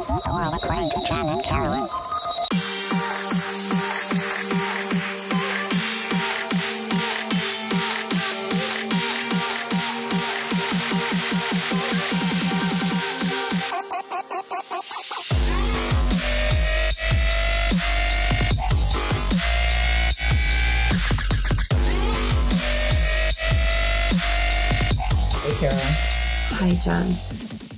This is the world according to Jen and Carolyn. Hey, Carolyn. Hi, Jen.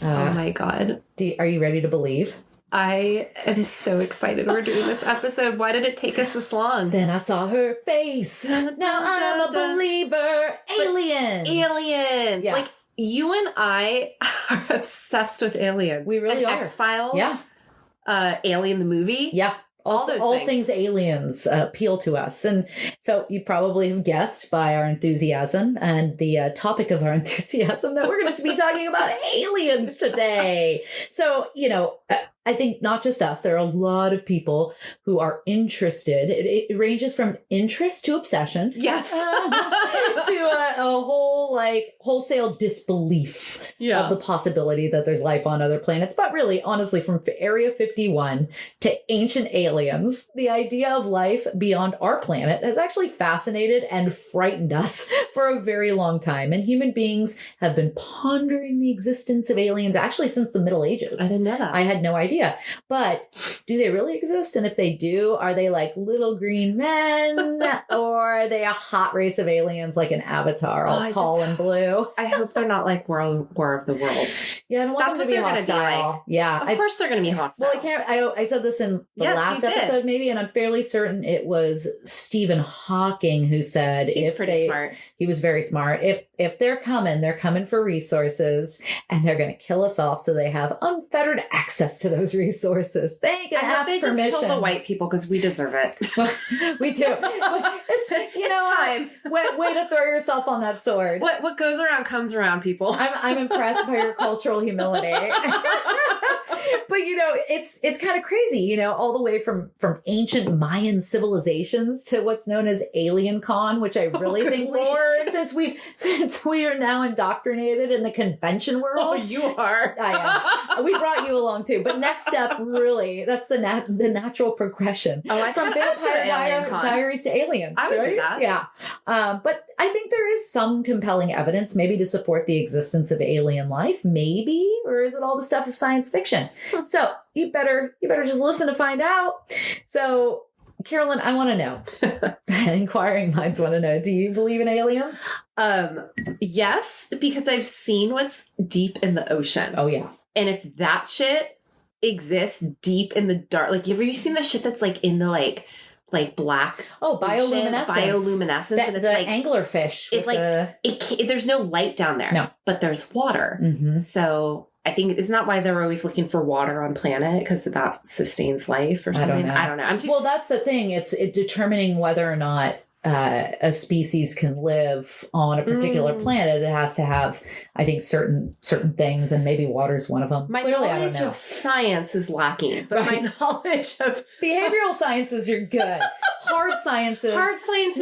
Oh my God. Are you ready to believe? I am so excited we're doing this episode. Why did it take us this long? Then I saw her face. Now I'm a believer. Aliens. Aliens. Yeah. Like, you and I are obsessed with aliens. We really and are. X-Files. Yeah. Alien the movie. Yeah. All those things aliens appeal to us. And so you probably have guessed by our enthusiasm and the topic of our enthusiasm that we're going to be talking about aliens today. So, I think not just us, there are a lot of people who are interested. It ranges from interest to obsession. Yes. To a whole wholesale disbelief of the possibility that there's life on other planets. But really, honestly, from Area 51 to ancient aliens, the idea of life beyond our planet has actually fascinated and frightened us for a very long time. And human beings have been pondering the existence of aliens actually since the Middle Ages. I didn't know that. I had no idea. But do they really exist? And if they do, are they like little green men or are they a hot race of aliens like an Avatar, all tall and blue? I hope they're not like War of the Worlds. Yeah, I don't want That's them what to be they're hostile. going to be like. Yeah. Of course they're going to be hostile. Well, I said this in the last episode maybe, and I'm fairly certain it was Stephen Hawking who said he's pretty smart. He was very smart. If they're coming for resources and they're going to kill us off so they have unfettered access to those resources. They can ask permission. Just kill the white people because we deserve it. We do. It's time. Way to throw yourself on that sword. What goes around comes around, people. I'm impressed by your cultural humility. But it's kind of crazy, all the way from ancient Mayan civilizations to what's known as AlienCon, which I really think since we are now indoctrinated in the convention world. Oh, you are. I am. We brought you along too. But next step, really, that's the natural progression. Oh, I from Vampire Diaries to Aliens. I would do that. Yeah. But I think there is some compelling evidence maybe to support the existence of alien life, maybe, or is it all the stuff of science fiction? So you better just listen to find out. So, Carolyn, I want to know. Inquiring minds want to know. Do you believe in aliens? Yes, because I've seen what's deep in the ocean. Oh yeah. And if that shit exists deep in the dark, like have you seen the shit that's like in the like black bioluminescence and it's the anglerfish. It's there's no light down there. No, but there's water. Mm-hmm. So I think isn't that why they're always looking for water on planet because that sustains life or something? I don't know. Well, that's the thing. It's determining whether or not a species can live on a particular planet. It has to have, I think, certain things, and maybe water's one of them. My knowledge of science is lacking, but my knowledge of behavioral sciences, you're good. Hard sciences,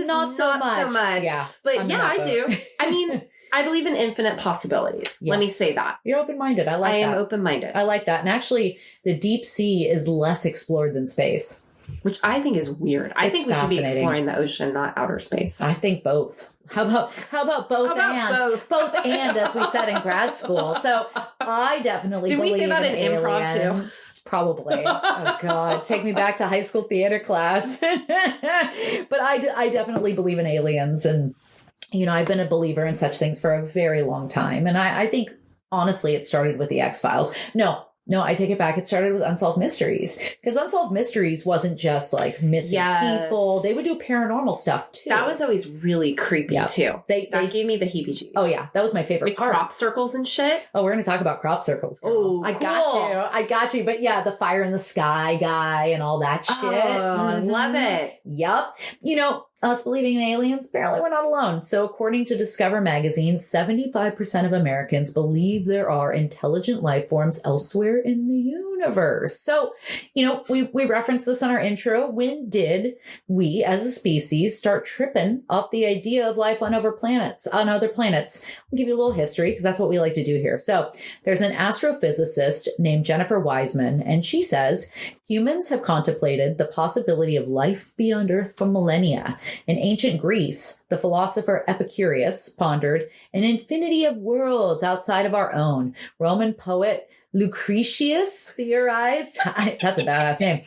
not so much. Yeah, but I do. I mean. I believe in infinite possibilities. Yes. Let me say that. You're open-minded. I am open-minded. I like that. And actually, the deep sea is less explored than space. Which I think is weird. I think we should be exploring the ocean, not outer space. I think both. How about both and? Both and, as we said in grad school. So I definitely believe in aliens. Did we say that in improv too? Probably. Oh God, take me back to high school theater class. But I definitely believe in aliens, and I've been a believer in such things for a very long time. And I think, honestly, it started with the X-Files. No, I take it back. It started with Unsolved Mysteries. Because Unsolved Mysteries wasn't just like missing people. They would do paranormal stuff too. That was always really creepy too. They gave me the heebie-jeebies. Oh yeah, that was my favorite part. Crop circles and shit. Oh, we're going to talk about crop circles. Oh, I got you. But yeah, the fire in the sky guy and all that shit. Oh, I love it. Yep. Us believing in aliens, apparently we're not alone. So according to Discover magazine, 75% of Americans believe there are intelligent life forms elsewhere in the universe. universe. So, we referenced this in our intro. When did we as a species start tripping off the idea of life on other planets? We'll give you a little history because that's what we like to do here. So there's an astrophysicist named Jennifer Wiseman, and she says, humans have contemplated the possibility of life beyond Earth for millennia. In ancient Greece, the philosopher Epicurus pondered an infinity of worlds outside of our own. Roman poet Lucretius theorized, that's a badass name,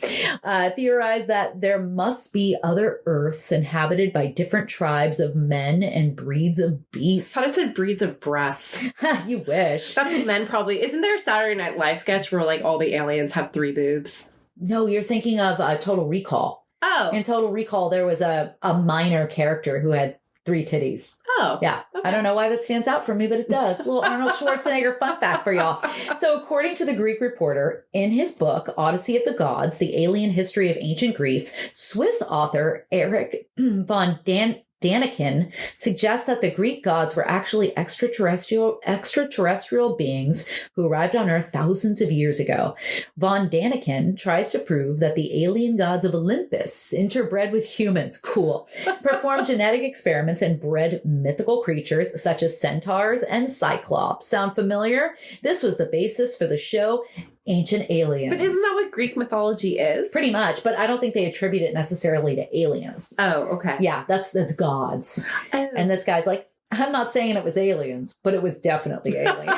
theorized that there must be other Earths inhabited by different tribes of men and breeds of beasts. I thought it said breeds of breasts. You wish. That's what men probably... Isn't there a Saturday Night Live sketch where like all the aliens have 3 boobs? No, you're thinking of Total Recall. Oh. In Total Recall, there was a minor character who had 3 titties. Oh. Yeah. Okay. I don't know why that stands out for me, but it does. A little Arnold Schwarzenegger fun fact for y'all. So according to the Greek Reporter, in his book, Odyssey of the Gods, The Alien History of Ancient Greece, Swiss author Erich von Daniken suggests that the Greek gods were actually extraterrestrial beings who arrived on Earth thousands of years ago. Von Daniken tries to prove that the alien gods of Olympus interbred with humans, performed genetic experiments and bred mythical creatures such as centaurs and cyclops. Sound familiar? This was the basis for the show Ancient Aliens. But isn't that what Greek mythology is? Pretty much, but I don't think they attribute it necessarily to aliens. Oh, okay. Yeah, that's gods. Oh. And this guy's like, I'm not saying it was aliens, but it was definitely aliens.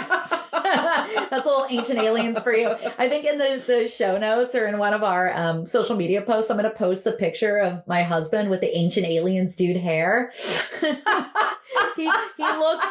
That's a little Ancient Aliens for you. I think in the show notes or in one of our social media posts, I'm going to post a picture of my husband with the Ancient Aliens dude hair. He looks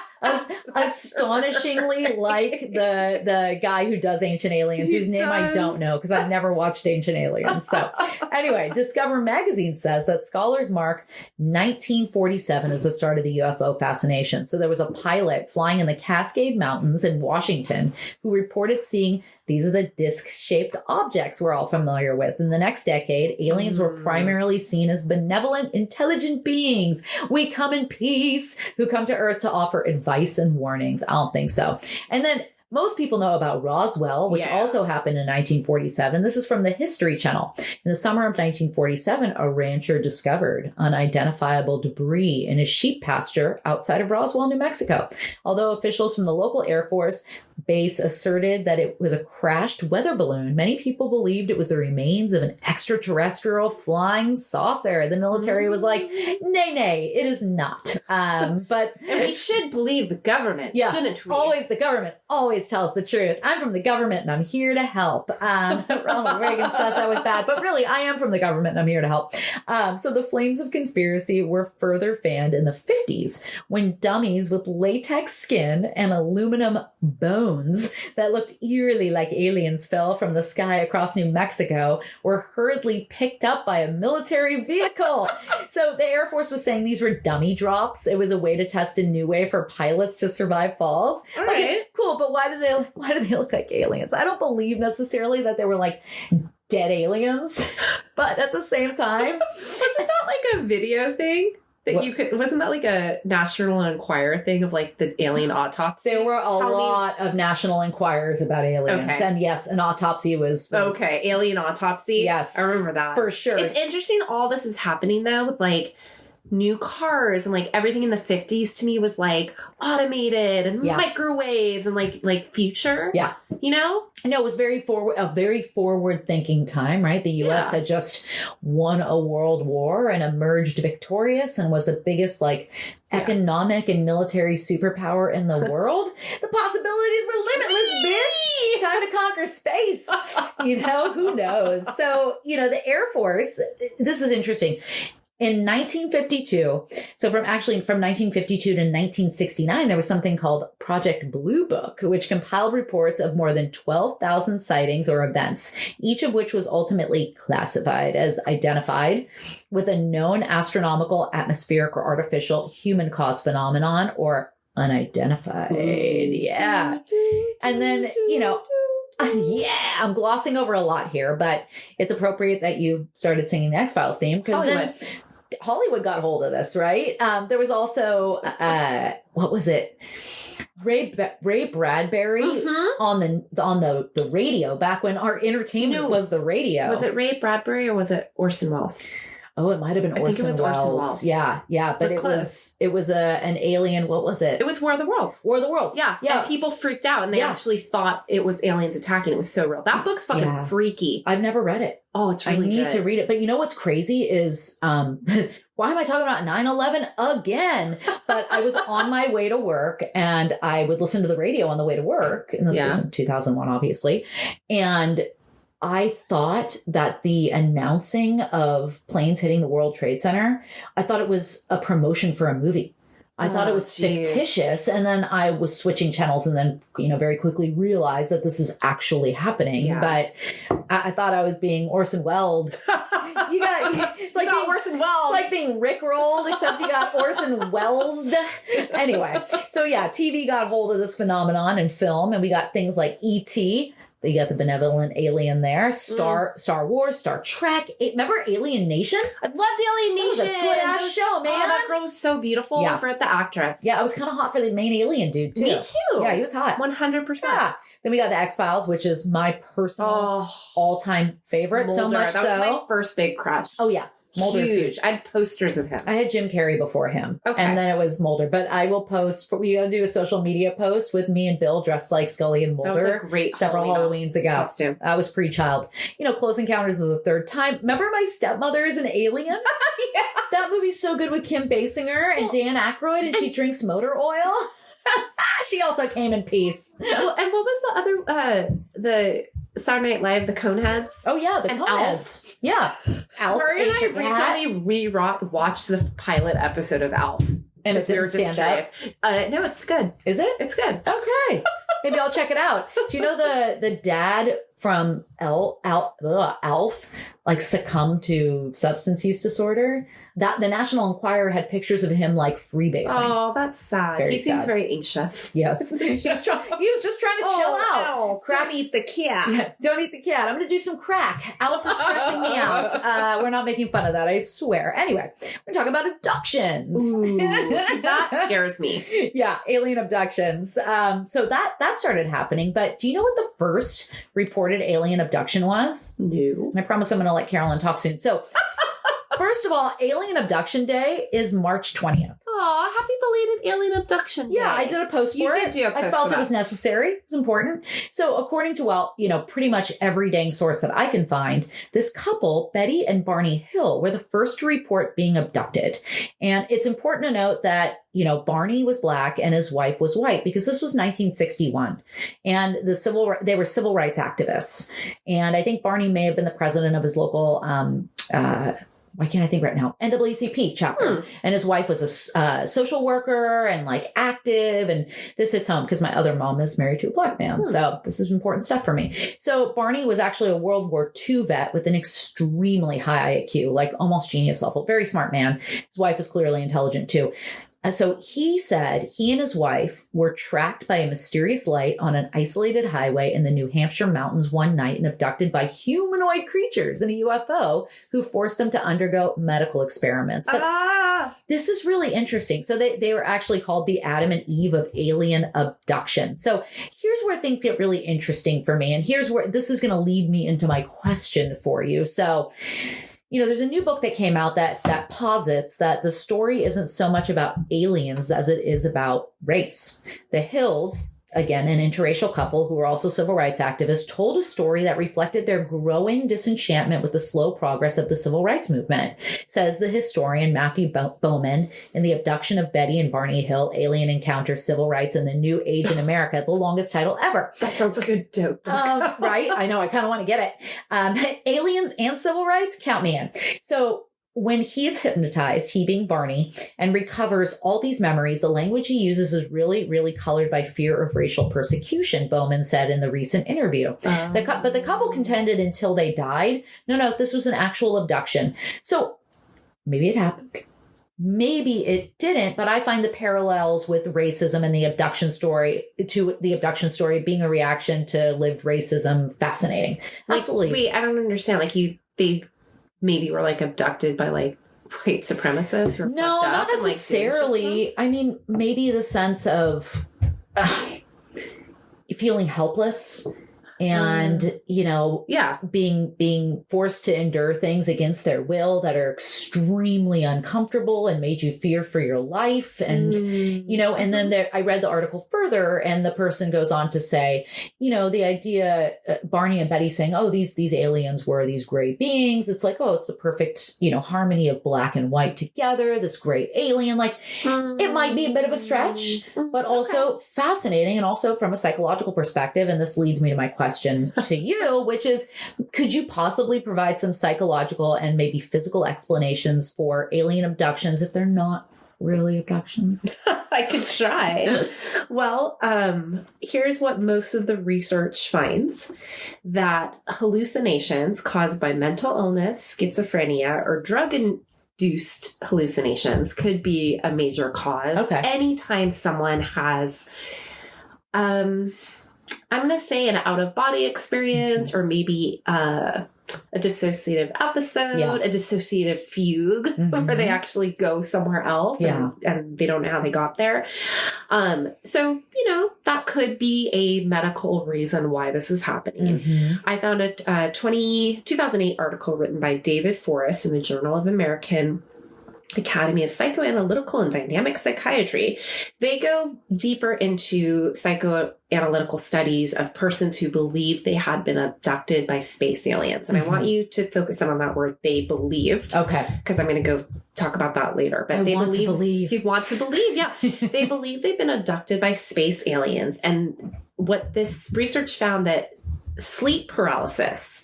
astonishingly like the guy who does Ancient Aliens, whose name I don't know because I've never watched Ancient Aliens. So anyway, Discover Magazine says that scholars mark 1947 as the start of the UFO fascination. So there was a pilot flying in the Cascade Mountains in Washington who reported seeing these are the disc-shaped objects we're all familiar with. In the next decade, aliens were primarily seen as benevolent, intelligent beings. We come in peace, who come to Earth to offer advice and warnings. I don't think so. And then most people know about Roswell, which also happened in 1947. This is from the History Channel. In the summer of 1947, a rancher discovered unidentifiable debris in his sheep pasture outside of Roswell, New Mexico. Although officials from the local Air Force base asserted that it was a crashed weather balloon, many people believed it was the remains of an extraterrestrial flying saucer. The military was like, nay, it is not. And we should believe the government, shouldn't we? Always the government always tells the truth. I'm from the government and I'm here to help. Ronald Reagan says that was bad, but really I am from the government and I'm here to help. So the flames of conspiracy were further fanned in the 50s when dummies with latex skin and aluminum bones that looked eerily like aliens fell from the sky across New Mexico were hurriedly picked up by a military vehicle. So the Air Force was saying these were dummy drops. It was a way to test a new way for pilots to survive falls. All right. Cool, but why do they look like aliens? I don't believe necessarily that they were like dead aliens, but at the same time, wasn't that like a video thing? Wasn't that like a National Enquirer thing of like the alien autopsy? There were a lot of National Enquirers about aliens. Okay. And yes, an autopsy was... Okay, alien autopsy? Yes. I remember that. For sure. It's interesting all this is happening though with like new cars and like everything in the 50s to me was like automated and microwaves and like future. Yeah. You know? No, it was a very forward thinking time, right? The U.S. had just won a world war and emerged victorious and was the biggest like economic and military superpower in the world. The possibilities were limitless, bitch. Time to conquer space. Who knows? So, the Air Force, this is interesting. In 1952, so from 1952 to 1969, there was something called Project Blue Book, which compiled reports of more than 12,000 sightings or events, each of which was ultimately classified as identified with a known astronomical, atmospheric, or artificial human-caused phenomenon or unidentified. Yeah. And then, I'm glossing over a lot here, but it's appropriate that you started singing the X-Files theme because then Hollywood got hold of this, right? There was also, what was it? Ray Bradbury on the radio back when our entertainment was the radio. Was it Ray Bradbury or was it Orson Welles? Oh, it might have been Orson Welles. Yeah. But it was an alien. What was it? It was War of the Worlds. War of the Worlds. Yeah. And people freaked out and they actually thought it was aliens attacking. It was so real. That book's fucking freaky. I've never read it. Oh, it's really good. I need to read it. But you know what's crazy is, why am I talking about 9/11 again? But I was on my way to work and I would listen to the radio on the way to work. And this was in 2001, obviously. And I thought that the announcing of planes hitting the World Trade Center, I thought it was a promotion for a movie. I thought it was fictitious. And then I was switching channels and then, very quickly realized that this is actually happening. Yeah. But I thought I was being Orson Welles. It's like being Orson Welles. It's like being Rickrolled, except you got Orson Welles. Anyway, so TV got hold of this phenomenon in film, and we got things like E.T., you got the benevolent alien there. Star Wars, Star Trek. Remember Alien Nation? I loved Alien Nation. That was a good-ass show, man. Oh, that girl was so beautiful for the actress. Yeah, I was kind of hot for the main alien dude, too. Me too. Yeah, he was hot. 100%. Yeah. Then we got the X-Files, which is my personal all-time favorite. Mulder. So much that was my first big crush. Oh, yeah. Mulder's huge. I had posters of him. I had Jim Carrey before him. Okay. And then it was Mulder. But I will post, we got to do a social media post with me and Bill dressed like Scully and Mulder. That was a great several Halloweens ago. Costume. I was pre-child. Close Encounters of the Third Time. Remember My Stepmother is an Alien? Yeah. That movie's so good with Kim Basinger and Dan Aykroyd, and she drinks motor oil. She also came in peace. Well, and what was the other, the Saturday Night Live, the Coneheads? Oh, yeah, the Coneheads. Yeah. Alf. Murray and I recently watched the pilot episode of Alf. And it didn't stand up? No, it's good. Is it? It's good. Okay. Maybe I'll check it out. Do you know the dad from Alf succumbed to substance use disorder? That the National Enquirer had pictures of him freebasing. Oh, that's sad. He seems very anxious. Yes. he was just trying to chill out. Ow, don't eat the cat. Yeah, don't eat the cat. I'm going to do some crack. Alf is stressing me out. We're not making fun of that, I swear. Anyway, we're talking about abductions. Ooh, that scares me. Yeah, alien abductions. So that started happening. But do you know what the first reported alien abduction was? No. And I promise I'm going to let Carolyn talk soon. So first of all, Alien Abduction Day is March 20th. Oh, happy belated Alien Abduction Day. Yeah, I did a post for it. You did do a post. I felt it was necessary. It was important. So according to, pretty much every dang source that I can find, this couple, Betty and Barney Hill, were the first to report being abducted. And it's important to note that, Barney was black and his wife was white because this was 1961. And they were civil rights activists. And I think Barney may have been the president of his local, why can't I think right now? NAACP chapter. And his wife was a social worker and active. And this hits home because my other mom is married to a black man. So this is important stuff for me. So Barney was actually a World War II vet with an extremely high IQ, almost genius level, very smart man. His wife was clearly intelligent too. And so he said he and his wife were tracked by a mysterious light on an isolated highway in the New Hampshire mountains one night and abducted by humanoid creatures in a UFO who forced them to undergo medical experiments. But this is really interesting. So they were actually called the Adam and Eve of alien abduction. So here's where things get really interesting for me. And here's where this is going to lead me into my question for you. So there's a new book that came out that posits that the story isn't so much about aliens as it is about race. The Hills, again, an interracial couple who were also civil rights activists, told a story that reflected their growing disenchantment with the slow progress of the civil rights movement, says the historian Matthew Bowman in The Abduction of Betty and Barney Hill, Alien Encounters, Civil Rights in the New Age in America, the longest title ever. That sounds like a dope book. Right? I know. I kind of want to get it. Aliens and civil rights, count me in. So when he is hypnotized, he being Barney, and recovers all these memories, the language he uses is really, really colored by fear of racial persecution, Bowman said in the recent interview. But the couple contended until they died, no, this was an actual abduction. So maybe it happened. Maybe it didn't, but I find the parallels with racism and the abduction story being a reaction to lived racism fascinating. Absolutely. Wait, I don't understand. They maybe were abducted by white supremacists who are no, not necessarily. I mean, maybe the sense of feeling helpless and, being forced to endure things against their will that are extremely uncomfortable and made you fear for your life. And, and then I read the article further, and the person goes on to say, the idea, Barney and Betty saying, oh, these aliens were these gray beings. It's like, oh, it's the perfect, harmony of black and white together, this gray alien. Like, it might be a bit of a stretch, but also fascinating. And also from a psychological perspective. And this leads me to my question to you, which is, could you possibly provide some psychological and maybe physical explanations for alien abductions if they're not really abductions? I could try. Well, here's what most of the research finds, that hallucinations caused by mental illness, schizophrenia, or drug-induced hallucinations could be a major cause. Okay. Anytime someone has I'm going to say an out-of-body experience, or maybe a dissociative episode, a dissociative fugue, where they actually go somewhere else and they don't know how they got there. So, that could be a medical reason why this is happening. I found a 2008 article written by David Forrest in the Journal of American Academy of Psychoanalytical and Dynamic Psychiatry. They go deeper into psychoanalytical studies of persons who believe they had been abducted by space aliens. And I want you to focus in on that word, they believed. Okay. Because I'm going to go talk about that later. But they believe. You want to believe, yeah. They believe they've been abducted by space aliens. And what this research found, that sleep paralysis,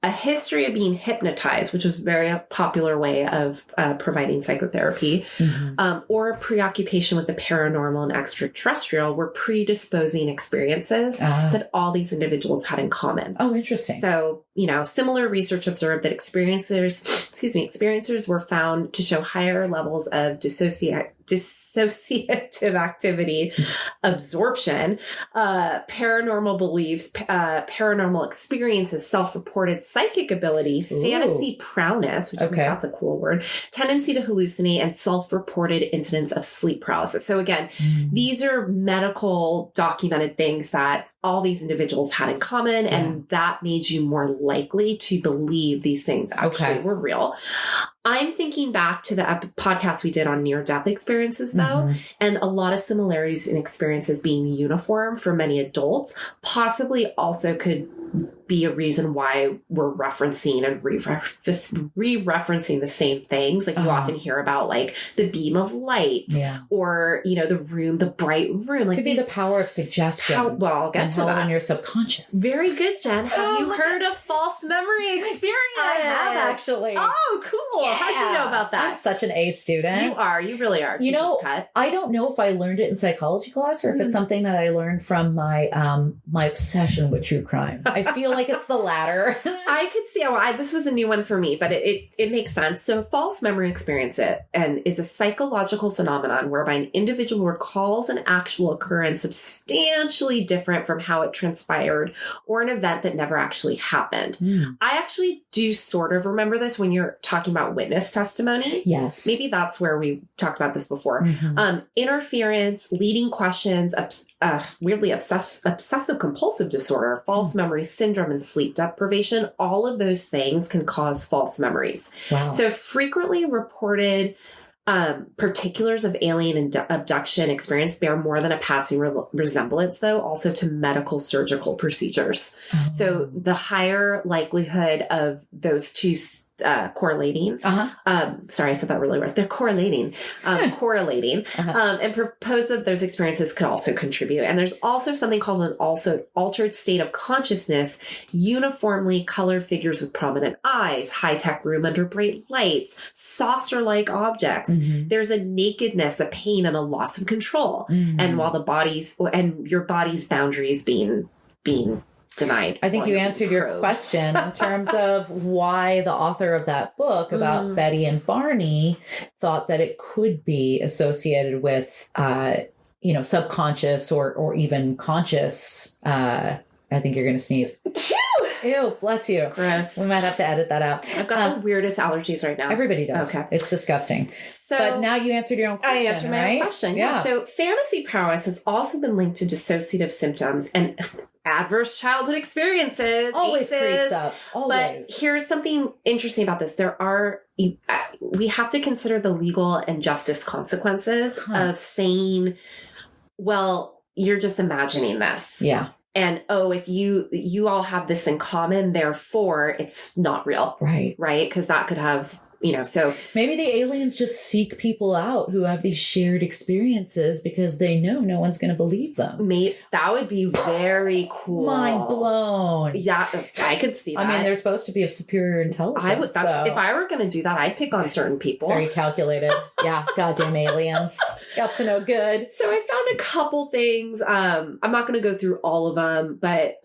a history of being hypnotized, which was a very popular way of providing psychotherapy, or preoccupation with the paranormal and extraterrestrial were predisposing experiences that all these individuals had in common. Oh, interesting. So, similar research observed that experiencers were found to show higher levels of dissociative activity, absorption, paranormal beliefs, paranormal experiences, self-reported psychic ability, fantasy prowess, which I think that's a cool word, tendency to hallucinate, and self-reported incidents of sleep paralysis. So again, these are medical documented things that all these individuals had in common, and that made you more likely to believe these things actually were real. I'm thinking back to the podcast we did on near-death experiences, though, and a lot of similarities in experiences being uniform for many adults possibly also could be a reason why we're referencing and re-referencing the same things. Like you often hear about like the beam of light or, the bright room. Like could be the power of suggestion. I'll get to that. In your subconscious. Very good, Jen. Have you heard of false memory experience? I have, actually. Oh, cool. Yeah. How'd you know about that? I'm such an A student. You are. You really are. Teacher's pet. I don't know if I learned it in psychology class or if it's something that I learned from my obsession with true crime. I feel like it's the latter. I could see this was a new one for me, but it makes sense. So false memory experience is a psychological phenomenon whereby an individual recalls an actual occurrence substantially different from how it transpired, or an event that never actually happened. I actually do sort of remember this when you're talking about witness testimony. Yes. Maybe that's where we talked about this before. Interference, leading questions, weirdly obsessive compulsive disorder, false memory syndrome, and sleep deprivation. All of those things can cause false memories. Wow. So frequently reported particulars of alien abduction experience bear more than a passing resemblance, though, also to medical surgical procedures. So the higher likelihood of those two correlating. Sorry, I said that really weird. They're correlating, and propose that those experiences could also contribute. And there's also something called an altered state of consciousness, uniformly colored figures with prominent eyes, high-tech room under bright lights, saucer-like objects. There's a nakedness, a pain, and a loss of control. And while your body's boundaries being denied. I think you answered your question in terms of why the author of that book about Betty and Barney thought that it could be associated with, subconscious or even conscious. I think you're going to sneeze. Ew, bless you. Gross. We might have to edit that out. I've got the weirdest allergies right now. Everybody does. Okay. It's disgusting. So, but now you answered your own question. I answered my own question. Yeah. So fantasy prowess has also been linked to dissociative symptoms and adverse childhood experiences. Always ACEs. creeps up. Always. But here's something interesting about this. We have to consider the legal and justice consequences of saying, well, you're just imagining this. Yeah. And, if you all have this in common, therefore it's not real. Right. Right? Because that could have, so. Maybe the aliens just seek people out who have these shared experiences because they know no one's going to believe them. That would be very cool. Mind blown. Yeah, I could see that. I mean, they're supposed to be of superior intelligence. If I were going to do that, I'd pick on certain people. Very calculated. Yeah, goddamn aliens. Up to no good. So I found a couple things. I'm not going to go through all of them, but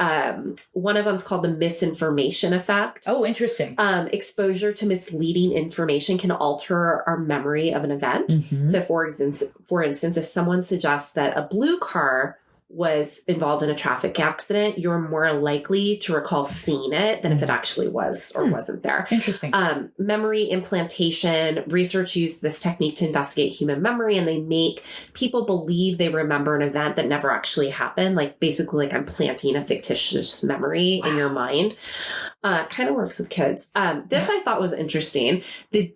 one of them is called the misinformation effect. Oh, interesting. Exposure to misleading information can alter our memory of an event. Mm-hmm. So for instance, if someone suggests that a blue car was involved in a traffic accident, you're more likely to recall seeing it than if it actually was or wasn't there. Interesting. Memory implantation. Research used this technique to investigate human memory, and they make people believe they remember an event that never actually happened. Like basically, I'm planting a fictitious memory in your mind. Kind of works with kids. This I thought was interesting.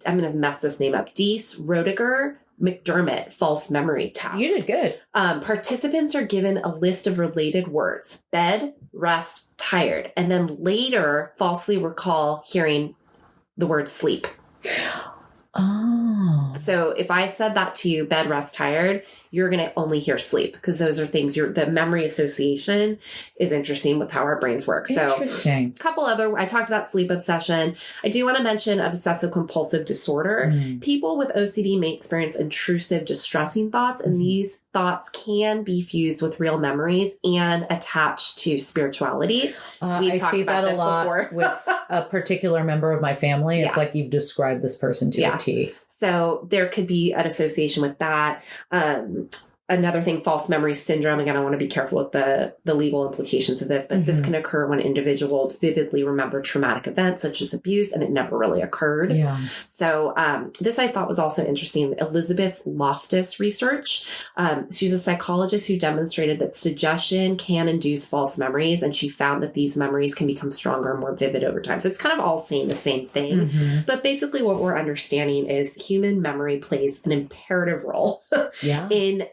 I'm going to mess this name up. Deese Rodiger McDermott false memory test. You did good. Participants are given a list of related words: bed, rest, tired, and then later falsely recall hearing the word sleep. Oh. So if I said that to you, bed, rest, tired, you're going to only hear sleep because those are things the memory association is interesting with how our brains work. So interesting. A couple other, I talked about sleep obsession. I do want to mention obsessive compulsive disorder. Mm. People with OCD may experience intrusive, distressing thoughts, and these thoughts can be fused with real memories and attached to spirituality. We've talked about this a lot before. With a particular member of my family. It's like you've described this person to a T. So there could be an association with that. Another thing, false memory syndrome. Again, I want to be careful with the legal implications of this, but this can occur when individuals vividly remember traumatic events such as abuse and it never really occurred. Yeah. So this I thought was also interesting. Elizabeth Loftus research. She's a psychologist who demonstrated that suggestion can induce false memories, and she found that these memories can become stronger and more vivid over time. So it's kind of all saying the same thing. Mm-hmm. But basically what we're understanding is human memory plays an imperative role in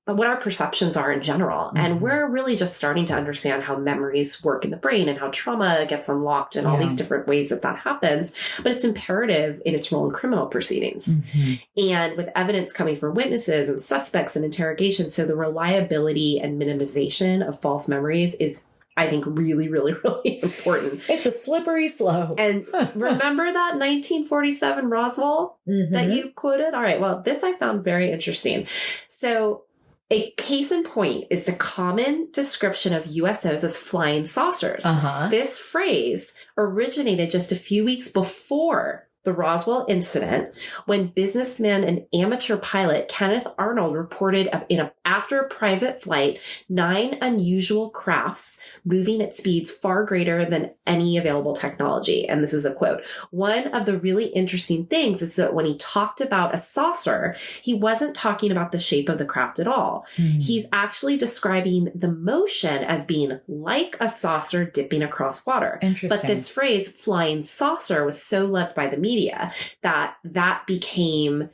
what our perceptions are in general. Mm-hmm. And we're really just starting to understand how memories work in the brain and how trauma gets unlocked and all these different ways that happens. But it's imperative in its role in criminal proceedings. Mm-hmm. And with evidence coming from witnesses and suspects and interrogation, so the reliability and minimization of false memories is, I think, really, really, really important. It's a slippery slope. And remember that 1947 Roswell that you quoted? All right. Well, this I found very interesting. So a case in point is the common description of USOs as flying saucers. Uh-huh. This phrase originated just a few weeks before the Roswell incident, when businessman and amateur pilot Kenneth Arnold reported after a private flight, 9 unusual crafts moving at speeds far greater than any available technology. And this is a quote. One of the really interesting things is that when he talked about a saucer, he wasn't talking about the shape of the craft at all. Mm. He's actually describing the motion as being like a saucer dipping across water. But this phrase, flying saucer, was so loved by the media that became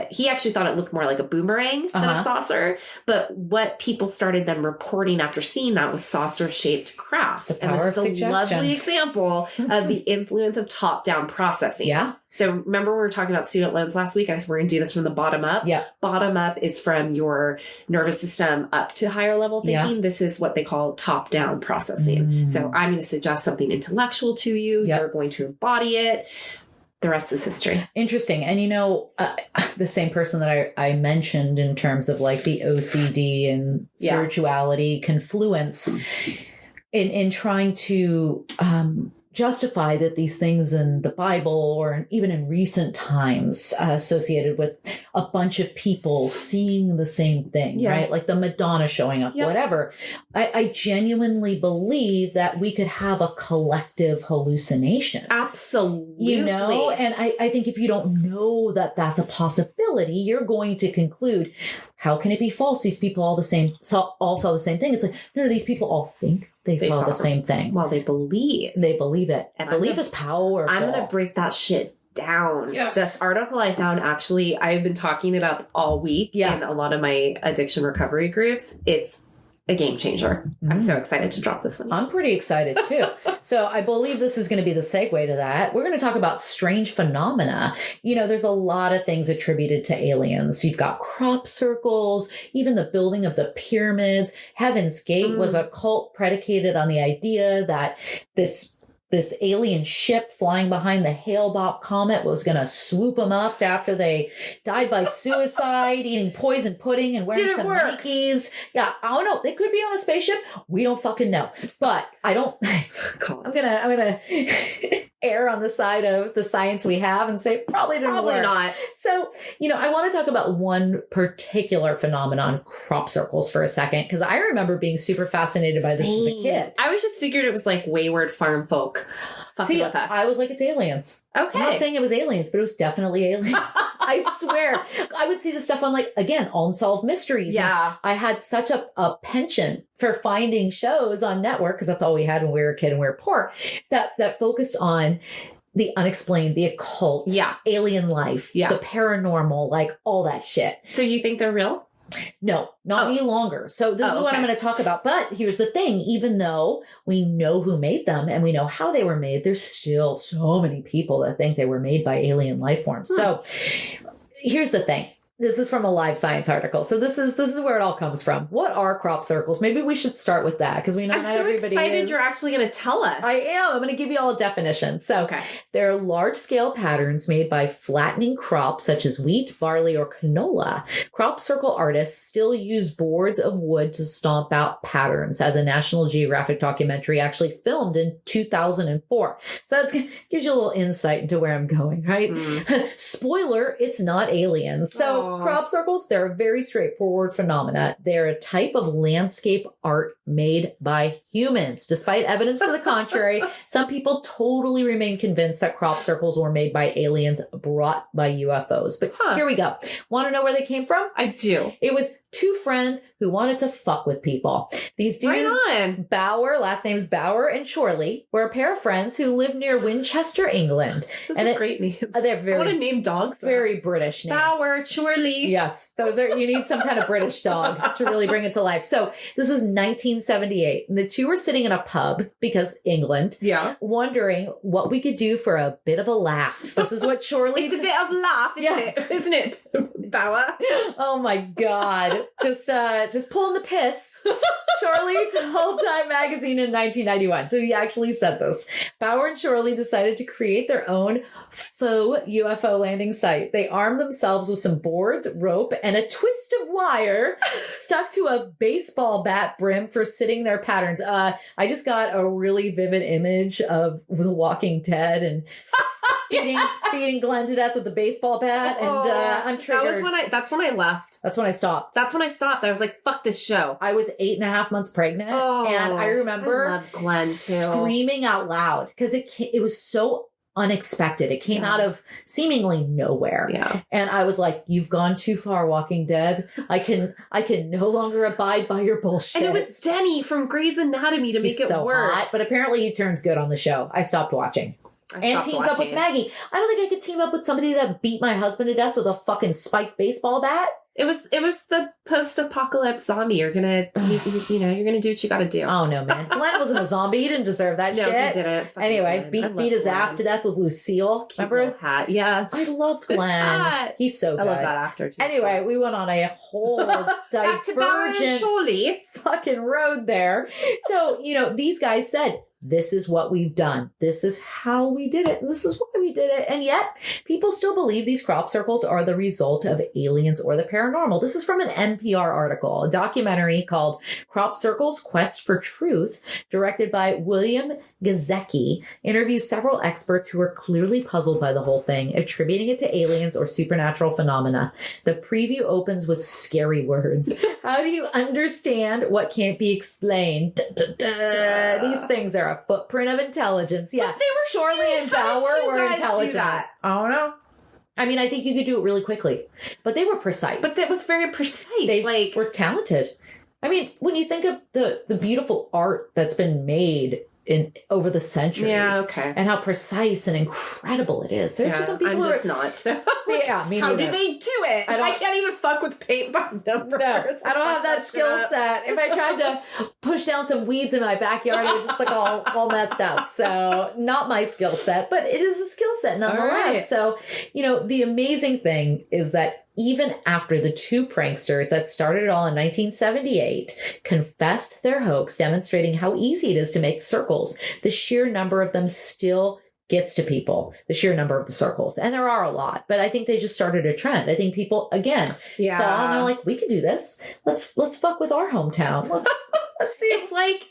he actually thought it looked more like a boomerang than a saucer. But what people started then reporting after seeing that was saucer-shaped crafts. And this is a lovely example of the influence of top-down processing. Yeah. So remember we were talking about student loans last week? I said we're going to do this from the bottom up. Yeah. Bottom up is from your nervous system up to higher level thinking. Yeah. This is what they call top-down processing. Mm. So I'm going to suggest something intellectual to you. Yep. You're going to embody it. The rest is history. Interesting. And, the same person that I mentioned in terms of like the OCD and spirituality confluence in trying to justify that these things in the Bible or even in recent times associated with a bunch of people seeing the same thing, right? Like the Madonna showing up, whatever. I genuinely believe that we could have a collective hallucination. Absolutely. You know, and I think if you don't know that that's a possibility, you're going to conclude, how can it be false? These people all saw the same thing. It's like, no, these people all think they saw the same thing. Well, they believe. They believe it. And belief is powerful. I'm going to break that shit down. Yes. This article I found, actually, I've been talking it up all week in a lot of my addiction recovery groups. It's a game changer. I'm so excited to drop this one. I'm pretty excited too. So I believe this is going to be the segue to that. We're going to talk about strange phenomena. You know, there's a lot of things attributed to aliens. You've got crop circles, even the building of the pyramids. Heaven's Gate was a cult predicated on the idea that this alien ship flying behind the Hale-Bopp comet was going to swoop them up after they died by suicide, eating poison pudding and wearing some Nikes. Yeah, I don't know. They could be on a spaceship. We don't fucking know. But I don't. I'm gonna err on the side of the science we have and say probably didn't work. Not. So, you know, I want to talk about one particular phenomenon, crop circles, for a second, because I remember being super fascinated by this as a kid. I always just figured it was like wayward farm folk fucking with us. I was like, it's aliens. Okay. I'm not saying it was aliens, but it was definitely aliens. I swear. I would see this stuff on, like, again, Unsolved Mysteries. Yeah. And I had such a penchant for finding shows on network, because that's all we had when we were a kid and we were poor, that focused on the unexplained, the occult, alien life, the paranormal, like all that shit. So you think they're real? No, not any longer. So this is what I'm going to talk about. But here's the thing. Even though we know who made them and we know how they were made, there's still so many people that think they were made by alien life forms. So here's the thing. This is from a Live Science article. So this is where it all comes from. What are crop circles? Maybe we should start with that, because we know not everybody is. I'm so excited you're actually going to tell us. I am. I'm going to give you all a definition. So there are large-scale patterns made by flattening crops such as wheat, barley, or canola. Crop circle artists still use boards of wood to stomp out patterns, as a National Geographic documentary actually filmed in 2004. So that gives you a little insight into where I'm going, right? Spoiler, it's not aliens. So crop circles, they're a very straightforward phenomena. They're a type of landscape art made by humans. Despite evidence to the contrary, some people totally remain convinced that crop circles were made by aliens brought by UFOs. But here we go. Want to know where they came from? I do. It was two friends who wanted to fuck with people. These dudes, Bauer, last names Bauer and Chorley, were a pair of friends who lived near Winchester, England. Those are great names. They're very, I want to name dogs. Very British names. Bauer, Chorley. Yes, those are. You need some kind of British dog to really bring it to life. So this was 1978, and the two were sitting in a pub, because England, wondering what we could do for a bit of a laugh. This is what Chorley. It's a bit of a laugh, isn't it, Bauer? Oh my God. Just pulling the piss. Chorley told Time magazine in 1991. So he actually said this. Bauer and Chorley decided to create their own faux UFO landing site. They armed themselves with some boards, rope, and a twist of wire stuck to a baseball bat brim for sitting their patterns. I just got a really vivid image of The Walking Dead and beating Glenn to death with a baseball bat, and I'm triggered. That's when I left. That's when I stopped. I was like, fuck this show. I was 8.5 months pregnant, and I remember I love Glenn too. Screaming out loud, because it was so unexpected. It came out of seemingly nowhere. Yeah. And I was like, you've gone too far, Walking Dead. I can no longer abide by your bullshit. And it was Denny from Grey's Anatomy to make it so worse. Hot, but apparently he turns good on the show. I stopped watching. And teams up with Maggie. I don't think I could team up with somebody that beat my husband to death with a fucking spiked baseball bat. It was the post-apocalypse zombie. You're gonna, you're gonna do what you gotta do. Oh no, man! Glenn wasn't a zombie. He didn't deserve that shit. No, he didn't. Anyway, beat his ass to death with Lucille. Remember? Hat. Yes. I love Glenn. He's so good. I love that actor too. Anyway, we went on a whole divergent fucking road there. So these guys said, this is what we've done. This is how we did it. And this is why we did it. And yet people still believe these crop circles are the result of aliens or the paranormal. This is from an NPR article, a documentary called Crop Circles Quest for Truth, directed by William Gazecki, interviews several experts who are clearly puzzled by the whole thing, attributing it to aliens or supernatural phenomena. The preview opens with scary words. How do you understand what can't be explained? These things are a footprint of intelligence. Yeah, but they were Shorley huge. and Bauer were intelligent. Do that? I don't know. I mean, I think you could do it really quickly, but they were precise. But that was very precise. They were talented. I mean, when you think of the beautiful art that's been made over the centuries, and how precise and incredible it is. There's just some people I'm just not. So yeah, me how neither. do they do it? I can't even fuck with paint by numbers. No, I don't have that skill set. If I tried to push down some weeds in my backyard, it would just look all messed up. So not my skill set, but it is a skill set nonetheless. Right. So, the amazing thing is that even after the two pranksters that started it all in 1978 confessed their hoax, demonstrating how easy it is to make circles, the sheer number of them still gets to people, the sheer number of the circles. And there are a lot, but I think they just started a trend. I think people, again, saw and they're like, we can do this. Let's fuck with our hometown. Let's see.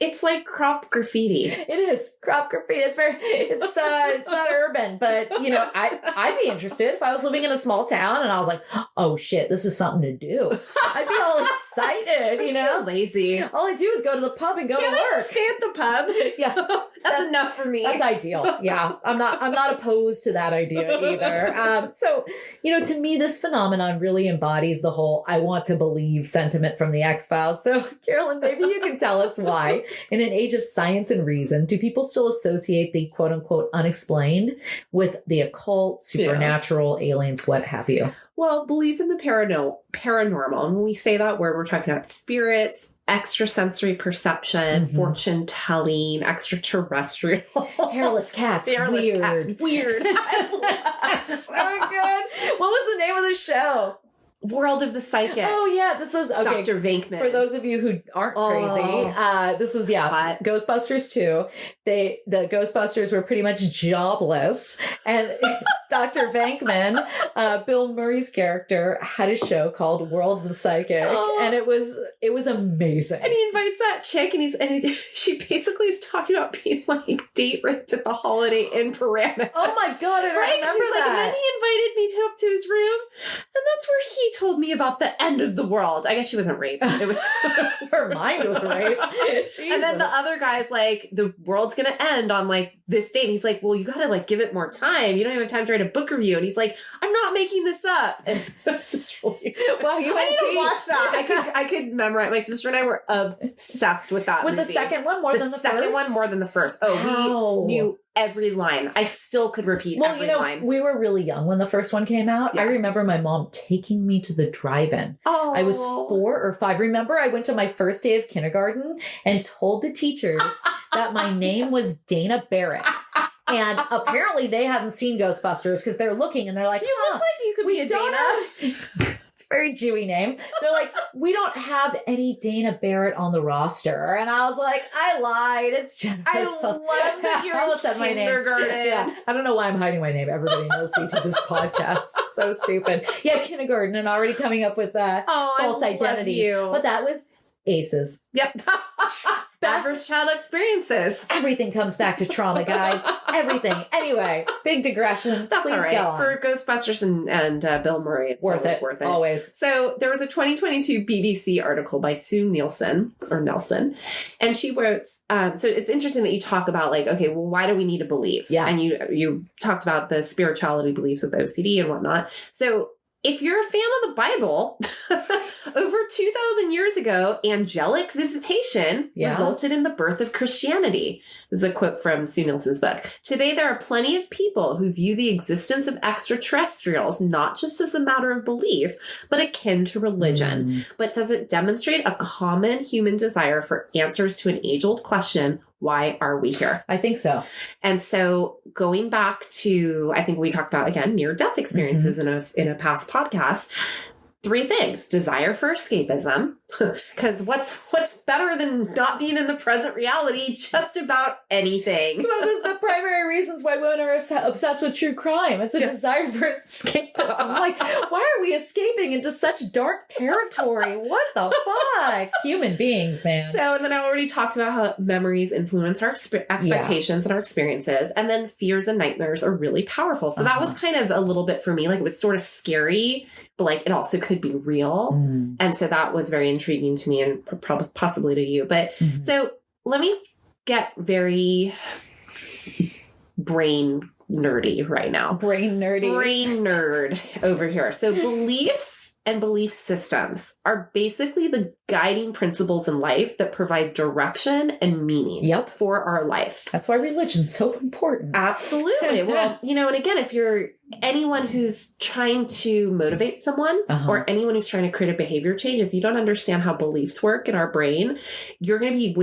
It's like crop graffiti. It is crop graffiti. It's not urban, but I'd be interested if I was living in a small town and I was like, oh shit, this is something to do. I'd be all excited, I'm too lazy. All I do is go to the pub and go to work. I just stay at the pub? Yeah. That's enough for me. That's ideal. Yeah. I'm not opposed to that idea either. So, to me, this phenomenon really embodies the whole I want to believe sentiment from the X-Files. So, Carolyn, maybe you can tell us why, in an age of science and reason, do people still associate the quote unquote unexplained with the occult, supernatural, aliens, what have you? Well, belief in the paranormal. And when we say that word, we're talking about spirits, extrasensory perception, fortune telling, extraterrestrial. Hairless cats. Hairless cats. Weird. So good. What was the name of the show? World of the Psychic. Oh, yeah. This was Dr. Venkman. For those of you who aren't crazy, this was, Ghostbusters 2. The Ghostbusters were pretty much jobless. And Dr. Venkman, Bill Murray's character, had a show called World of the Psychic. And it was amazing. And he invites that chick, and she basically is talking about being like date raped at the Holiday Inn Paramus. Oh my God, I remember that. And then he invited me up to his room, and that's where he told me about the end of the world. I guess she wasn't raped. It was her mind was raped. And then the other guy's like, the world's gonna end on like this date. And he's like, well, you gotta like give it more time. You don't even have time to write a book review. And he's like, I'm not making this up. And that's just really well, you I need to watch that. I could memorize. My sister and I were obsessed with that movie. The second one more than the first? The second one more than the first. We knew every line. I still could repeat every line. We were really young when the first one came out. Yeah. I remember my mom taking me to the drive-in. Oh. I was 4 or 5. Remember, I went to my first day of kindergarten and told the teachers that my name was Dana Barrett. And apparently they hadn't seen Ghostbusters because they're looking and they're like, you look like you could be a Dana. It's a very Jewy name. They're like, we don't have any Dana Barrett on the roster. And I was like, I lied. It's Jennifer. I love that you're in kindergarten. Yeah. I don't know why I'm hiding my name. Everybody knows me to this podcast. So stupid. Yeah, kindergarten and already coming up with false identities. But that was aces. Yep. Adverse child experiences. Everything comes back to trauma, guys. Everything. Anyway, big digression. That's all right. For Ghostbusters and Bill Murray, it's worth it. Always. So there was a 2022 BBC article by Sue Nelson, and she wrote, so it's interesting that you talk about like, okay, well, why do we need to believe? Yeah. And you talked about the spirituality beliefs with OCD and whatnot. So if you're a fan of the Bible, over 2,000 years ago, angelic visitation resulted in the birth of Christianity. This is a quote from Sue Nelson's book. Today, there are plenty of people who view the existence of extraterrestrials not just as a matter of belief, but akin to religion. But does it demonstrate a common human desire for answers to an age-old question? Why are we here? I think so. And so going back to, I think we talked about, again, near-death experiences in a past podcast, 3 things: desire for escapism, because what's better than not being in the present reality? Just about anything. It's one of the primary reasons why women are obsessed with true crime. It's a desire for escapism. Like, why are we escaping into such dark territory? What the fuck? Human beings, man. So, and then I already talked about how memories influence our expectations and our experiences, and then fears and nightmares are really powerful. So that was kind of a little bit for me. Like, it was sort of scary, but like it also could be real. And so that was very intriguing to me, and probably possibly to you. But so let me get very brain nerdy right now. Brain nerd over here. So beliefs and belief systems are basically the guiding principles in life that provide direction and meaning for our life. That's why religion's so important. Absolutely. Well, and again, if you're anyone who's trying to motivate someone or anyone who's trying to create a behavior change, if you don't understand how beliefs work in our brain, you're going to be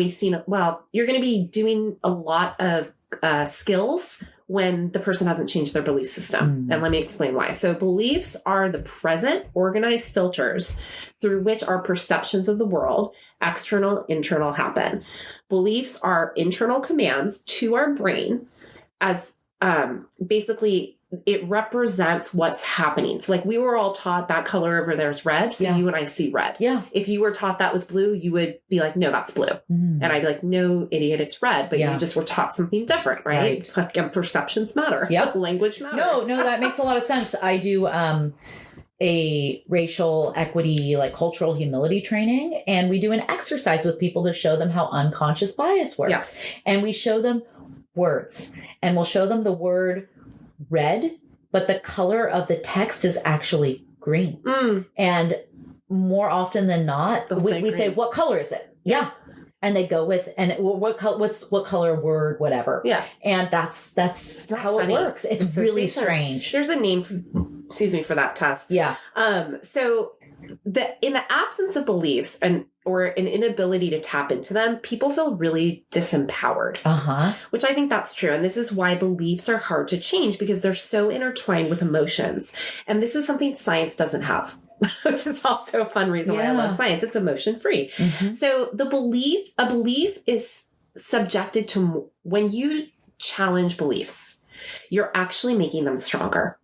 you're going to be doing a lot of skills when the person hasn't changed their belief system. And let me explain why. So beliefs are the present organized filters through which our perceptions of the world, external, internal, happen. Beliefs are internal commands to our brain as basically it represents what's happening. So like we were all taught that color over there is red. So you and I see red. Yeah. If you were taught that was blue, you would be like, no, that's blue. And I'd be like, no, idiot, it's red. But you just were taught something different, right? Again, perceptions matter. Yep. Language matters. No, that makes a lot of sense. I do a racial equity, like cultural humility training. And we do an exercise with people to show them how unconscious bias works. Yes. And we show them words, and we'll show them the word red, but the color of the text is actually green. And more often than not, we say, what color is it? Yeah. And they go with, and what color word, whatever. Yeah. And that's how it works. It's really strange. There's a name for that test. Yeah. So in the absence of beliefs or an inability to tap into them, people feel really disempowered, which I think that's true. And this is why beliefs are hard to change, because they're so intertwined with emotions. And this is something science doesn't have, which is also a fun reason why I love science. It's emotion free. So a belief is subjected to, when you challenge beliefs, you're actually making them stronger.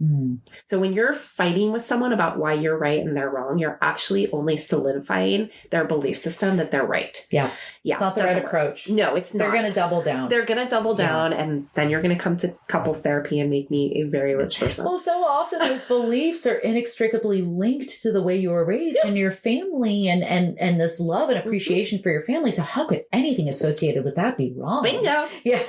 So when you're fighting with someone about why you're right and they're wrong, you're actually only solidifying their belief system that they're right. Yeah. It's not the right approach. No, it's not. They're going to double down. They're going to double down, and then you're going to come to couples therapy and make me a very rich person. Well, so often those beliefs are inextricably linked to the way you were raised and your family and this love and appreciation for your family. So how could anything associated with that be wrong? Bingo. Yeah.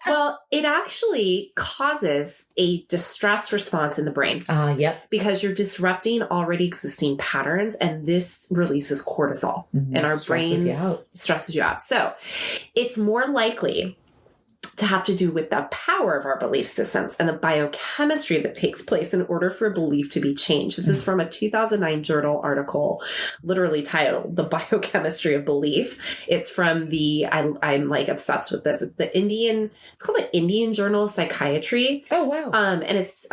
Well, it actually causes a distress response in the brain. Yep. Because you're disrupting already existing patterns, and this releases cortisol in our brains, stresses you out. So it's more likely to have to do with the power of our belief systems and the biochemistry that takes place in order for a belief to be changed. This is from a 2009 journal article, literally titled "The Biochemistry of Belief." It's from I'm like obsessed with this. It's it's called the Indian Journal of Psychiatry. Oh, wow. And it's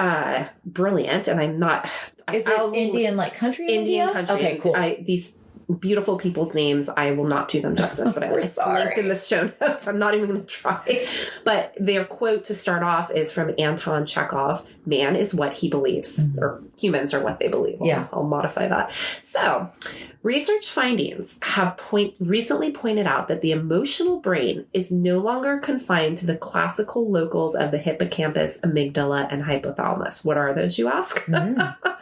brilliant. And I'm not. Is it Indian like country? Indian country. Okay, cool. These beautiful people's names, I will not do them justice, but it's linked in the show notes. I'm not even going to try. But their quote to start off is from Anton Chekhov: "Man is what he believes," or humans are what they believe. I'll modify that. So research findings have recently pointed out that the emotional brain is no longer confined to the classical locals of the hippocampus, amygdala, and hypothalamus. What are those, you ask?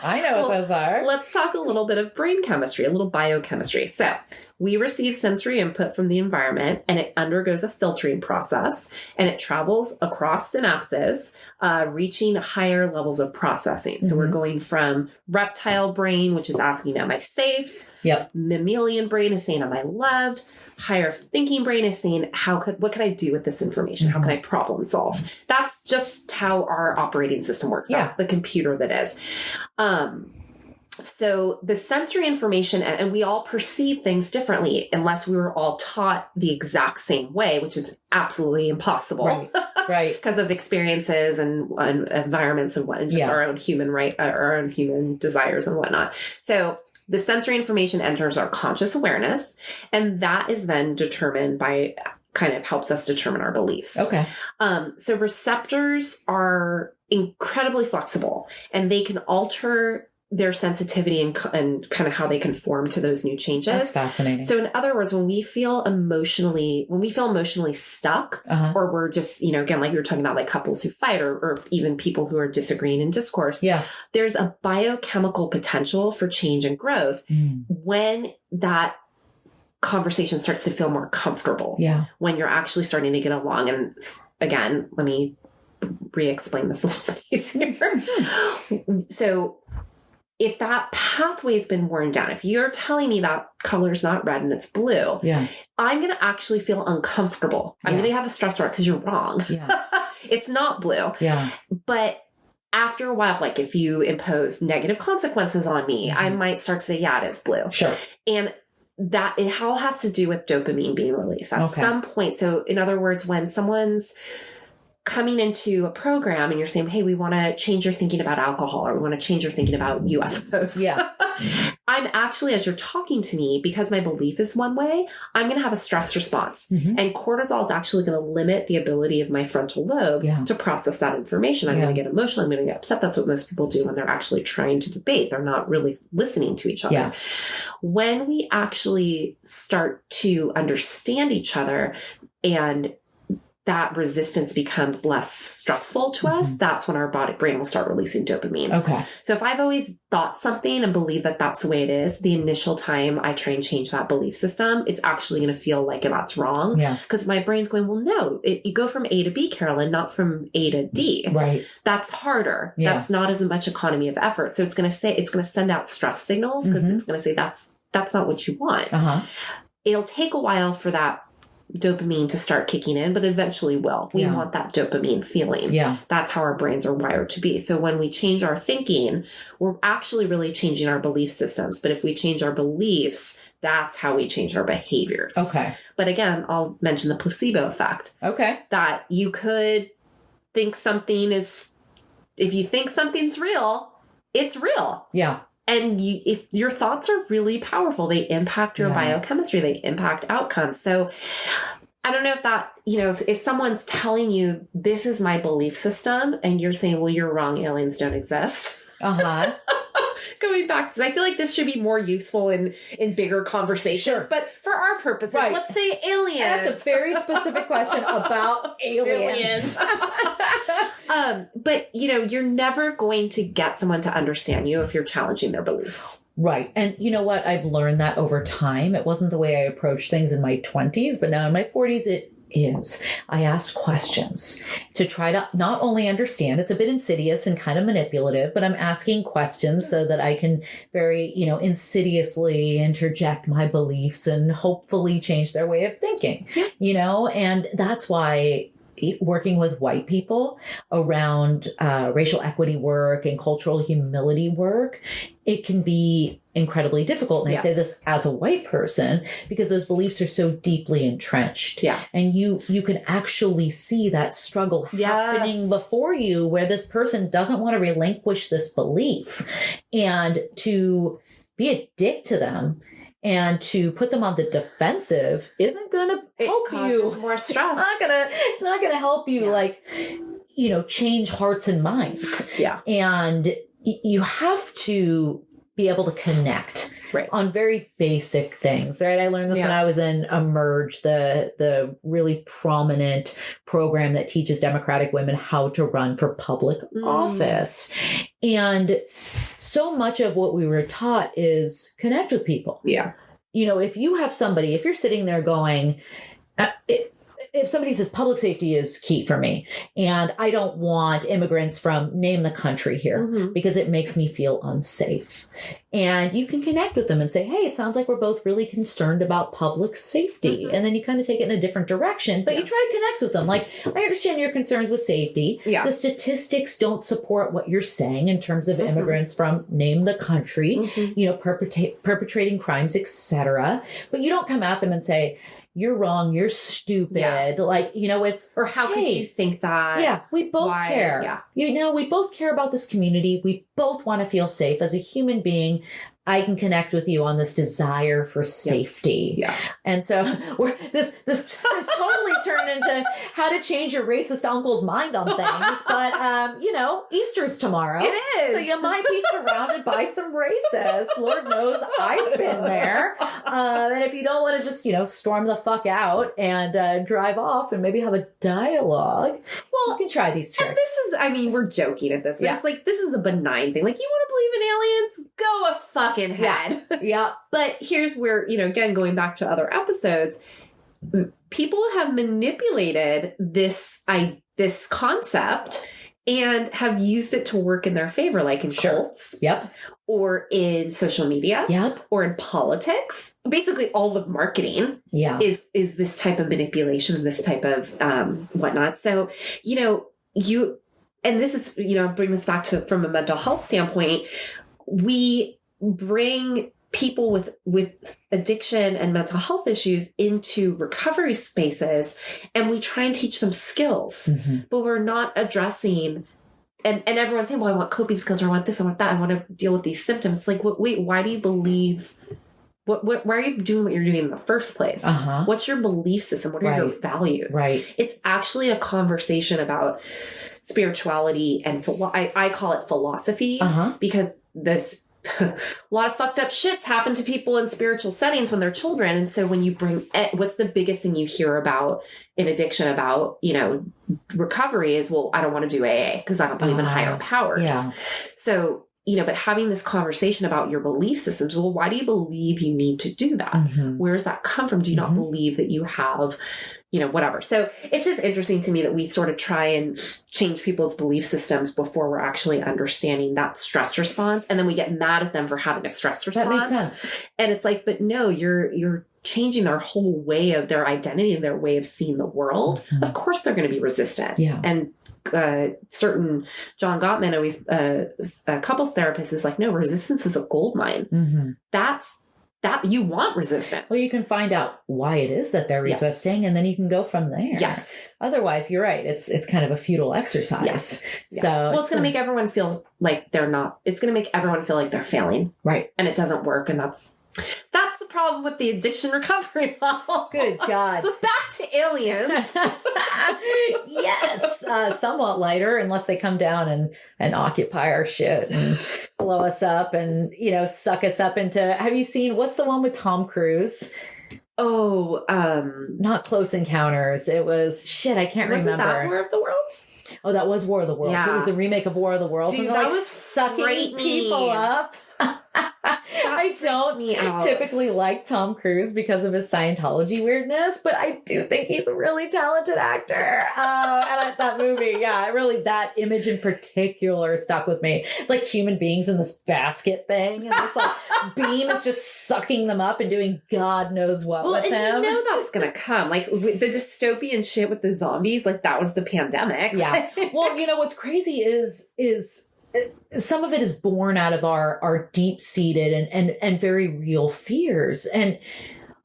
I know what those are. Let's talk a little bit of brain chemistry, a little biochemistry. So we receive sensory input from the environment, and it undergoes a filtering process, and it travels across synapses, reaching higher levels of processing. So we're going from reptile brain, which is asking, am I safe? Yep. Mammalian brain is saying, am I loved? Higher thinking brain is saying, what can I do with this information? How can I problem solve? That's just how our operating system works. That's the computer that is. So the sensory information, and we all perceive things differently unless we were all taught the exact same way, which is absolutely impossible. Right. Because of experiences and environments and just our own human our own human desires and whatnot. So The sensory information enters our conscious awareness, and that is then determined by kind of helps us determine our beliefs. Okay. So receptors are incredibly flexible, and they can alter their sensitivity and kind of how they conform to those new changes. That's fascinating. So in other words, when we feel emotionally stuck, or we're just, again, like you were talking about, like couples who fight or even people who are disagreeing in discourse, there's a biochemical potential for change and growth when that conversation starts to feel more comfortable. When you're actually starting to get along. And again, let me re-explain this a little bit easier. So if that pathway's been worn down, if you're telling me that color's not red and it's blue, I'm going to actually feel uncomfortable. I'm going to have a stress response because you're wrong. It's not blue. But after a while, like if you impose negative consequences on me, I might start to say, yeah, it is blue. Sure. And that it all has to do with dopamine being released at some point. So in other words, when someone's coming into a program and you're saying, hey, we want to change your thinking about alcohol, or we want to change your thinking about UFOs. I'm actually, as you're talking to me, because my belief is one way, I'm going to have a stress response. And cortisol is actually going to limit the ability of my frontal lobe to process that information. I'm going to get emotional. I'm going to get upset. That's what most people do when they're actually trying to debate. They're not really listening to each other. When we actually start to understand each other and that resistance becomes less stressful to us, that's when our brain will start releasing dopamine. So if I've always thought something and believe that that's the way it is, the initial time I try and change that belief system, it's actually going to feel like that's wrong. Because my brain's going, well, no, you go from A to B, Carolyn, not from A to D. That's harder. That's not as much economy of effort. So it's going to send out stress signals because it's going to say that's not what you want. It'll take a while for that dopamine to start kicking in, but eventually will. We want that dopamine feeling. That's how our brains are wired to be. So when we change our thinking, we're actually really changing our belief systems. But if we change our beliefs, that's how we change our behaviors. But again, I'll mention the placebo effect. That you could think something is, if you think something's real, it's real. And if your thoughts are really powerful, they impact your biochemistry, they impact outcomes. So I don't know if that, if someone's telling you this is my belief system and you're saying, well, you're wrong, aliens don't exist. Going back, because I feel like this should be more useful in bigger conversations. But for our purposes, let's say aliens. That's a very specific question about aliens. But, you're never going to get someone to understand you if you're challenging their beliefs. And you know what? I've learned that over time. It wasn't the way I approached things in my 20s, but now in my 40s, it is. I asked questions to try to not only understand, it's a bit insidious and kind of manipulative, but I'm asking questions so that I can very, insidiously interject my beliefs and hopefully change their way of thinking, and that's why working with white people around racial equity work and cultural humility work, it can be incredibly difficult. And I say this as a white person because those beliefs are so deeply entrenched. And you can actually see that struggle happening before you, where this person doesn't want to relinquish this belief, and to be a dick to them and to put them on the defensive isn't going to help you. More stress. It's not gonna help you change hearts and minds. And you have to be able to connect on very basic things, right? I learned this when I was in Emerge, the really prominent program that teaches Democratic women how to run for public office. And so much of what we were taught is connect with people. If you have somebody, if you're sitting there going, if somebody says public safety is key for me, and I don't want immigrants from name the country here because it makes me feel unsafe. And you can connect with them and say, hey, it sounds like we're both really concerned about public safety. And then you kind of take it in a different direction, but you try to connect with them. Like, I understand your concerns with safety. The statistics don't support what you're saying in terms of immigrants from name the country, perpetrating crimes, etc. But you don't come at them and say, you're wrong, you're stupid. It's, or how could you think that? We both care. We both care about this community. We both want to feel safe as a human being. I can connect with you on this desire for safety. Yeah. And so this totally turned into how to change your racist uncle's mind on things. But, Easter's tomorrow. It is. So you might be surrounded by some racists. Lord knows I've been there. And if you don't want to just, storm the fuck out and drive off and maybe have a dialogue, well, you can try these tricks. And this is, we're joking at this, but it's like, this is a benign thing. Like, you want to believe in aliens? Go a fucking head. Yeah. But here's where, again, going back to other episodes, people have manipulated this concept and have used it to work in their favor, like in cults. Yep. Or in social media. Yep. Or in politics. Basically, all of marketing is this type of manipulation, this type of whatnot. So, and this is, bring this back to from a mental health standpoint, we bring people with addiction and mental health issues into recovery spaces, and we try and teach them skills, but we're not addressing, and everyone's saying, well, I want coping skills, or I want this, I want that, I want to deal with these symptoms. It's like, wait, why do you believe, why are you doing what you're doing in the first place? What's your belief system? What are your values? Right. It's actually a conversation about spirituality and I call it philosophy, because this a lot of fucked up shits happen to people in spiritual settings when they're children. And so when you bring what's the biggest thing you hear about in addiction about, recovery is, well, I don't want to do AA because I don't believe in higher powers. Yeah. So, but having this conversation about your belief systems, well, why do you believe you need to do that? Where does that come from? Do you not believe that you have, whatever? So it's just interesting to me that we sort of try and change people's belief systems before we're actually understanding that stress response. And then we get mad at them for having a stress response. That makes sense. And it's like, but no, you're changing their whole way of their identity and their way of seeing the world. Of course they're going to be resistant. Yeah. And certain John Gottman, always a couples therapist, is like, no, resistance is a gold mine. That's that you want resistance. Well, you can find out why it is that they're resisting, and then you can go from there. Yes. Otherwise, you're right. It's kind of a futile exercise. Yes. So well, it's going to make everyone feel like they're not. It's going to make everyone feel like they're failing. Right. And it doesn't work, and that's the problem with the addiction recovery model. Good God. But back to aliens. Yes. Somewhat lighter, unless they come down and occupy our shit and blow us up and, suck us up into, have you seen, what's the one with Tom Cruise? Oh, not Close Encounters. It was, I can't remember. That War of the Worlds? Oh, that was War of the Worlds. Yeah. It was a remake of War of the Worlds. Dude, that was sucking people up. I don't typically like Tom Cruise because of his Scientology weirdness, but I do think he's a really talented actor. And that movie, really, that image in particular stuck with me. It's like human beings in this basket thing, and this beam is just sucking them up and doing God knows what with them. That's gonna come. Like with the dystopian shit with the zombies, like that was the pandemic. Yeah. Well, what's crazy is some of it is born out of our deep-seated and very real fears.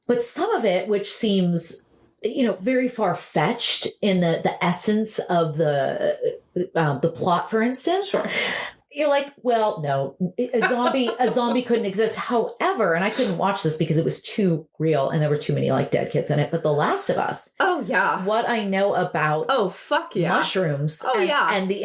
But some of it, which seems, very far-fetched in the essence of the plot, for instance. Sure. You're like, well, no, a zombie couldn't exist. However, and I couldn't watch this because it was too real and there were too many dead kids in it. But The Last of Us. Oh yeah. What I know about mushrooms. Oh yeah. And the